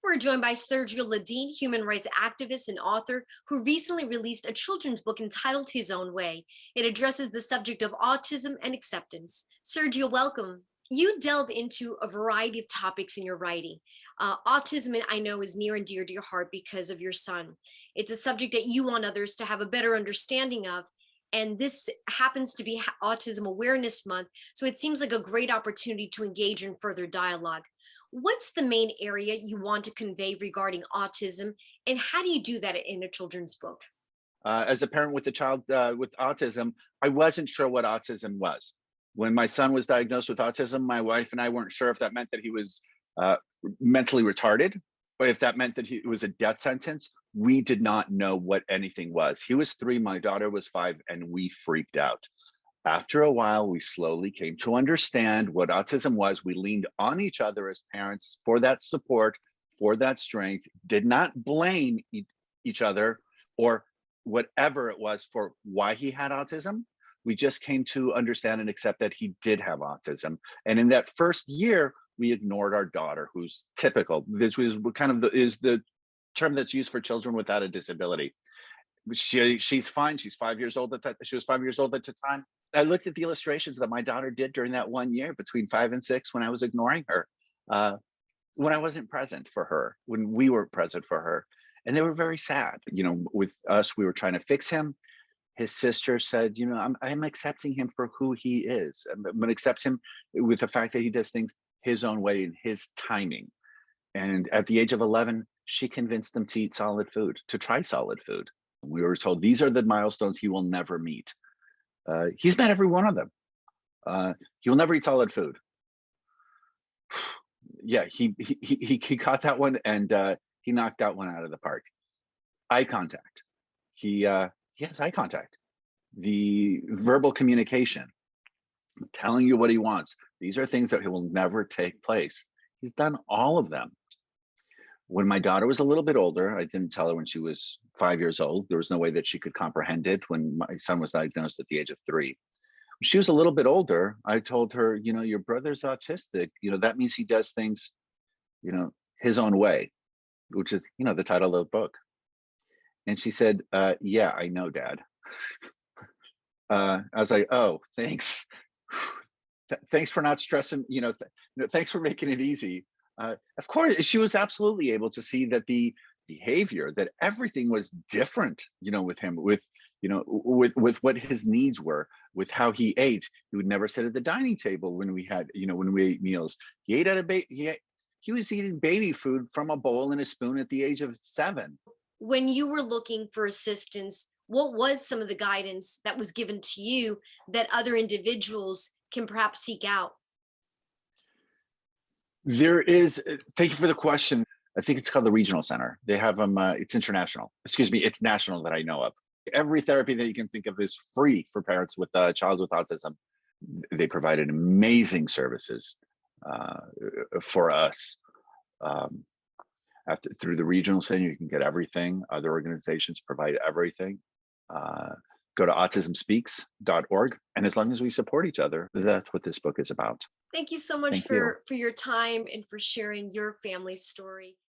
We're joined by Sergio Liden, human rights activist and author, who recently released a children's book entitled His Own Way. It addresses the subject of autism and acceptance. Sergio, welcome. You delve into a variety of topics in your writing. Autism, I know, is near and dear to your heart because of your son. It's a subject that you want others to have a better understanding of. And this happens to be Autism Awareness Month. So it seems like a great opportunity to engage in further dialogue. What's the main area you want to convey regarding autism, and how do you do that in a children's book? As a parent with a child with autism, I wasn't sure what autism was. When my son was diagnosed with autism, my wife and I weren't sure if that meant that he was uh, mentally retarded or if that meant that it was a death sentence. We did not know what anything was. He was 3, my daughter was 5, and we freaked out. After a while, we slowly came to understand what autism was. We leaned on each other as parents for that support, for that strength, did not blame each other or whatever it was for why he had autism. We just came to understand and accept that he did have autism. And in that first year, we ignored our daughter, who's typical. This was kind of is the term that's used for children without a disability. She's fine. She's 5 years old at that. She was 5 years old at the time. I looked at the illustrations that my daughter did during that one year between 5 and 6 when I was ignoring her, uh, when I wasn't present for her, when we were present for her. And they were very sad. With us, we were trying to fix him. His sister said, I'm accepting him for who he is. I'm going to accept him with the fact that he does things his own way in his timing. And at the age of 11, she convinced him to eat solid food, to try solid food. We were told these are the milestones he will never meet. He's met every one of them. He will never eat solid food. Yeah, he caught that one, and he knocked that one out of the park. Eye contact. He has eye contact. The verbal communication, telling you what he wants. These are things that will never take place. He's done all of them. When my daughter was a little bit older, I didn't tell her when she was 5 years old. There was no way that she could comprehend it when my son was diagnosed at the age of 3. When she was a little bit older, I told her, your brother's autistic. That means he does things, his own way, which is, the title of the book. And she said, yeah, I know, Dad. I was like, oh, thanks. Thanks for not stressing, thanks for making it easy. Of course, she was absolutely able to see that the behavior, that everything was different, with him, with what his needs were, with how he ate. He would never sit at the dining table when we ate meals. He ate at he was eating baby food from a bowl and a spoon at the age of 7. When you were looking for assistance, what was some of the guidance that was given to you that other individuals can perhaps seek out? There is, thank you for the question. I think it's called the Regional Center. They have them, it's international. Excuse me, it's national that I know of. Every therapy that you can think of is free for parents with a child with autism. They provided amazing services for us. Through the Regional Center, you can get everything. Other organizations provide everything. Go to autismspeaks.org. And as long as we support each other, that's what this book is about. Thank you so much Thank you. for your time and for sharing your family story.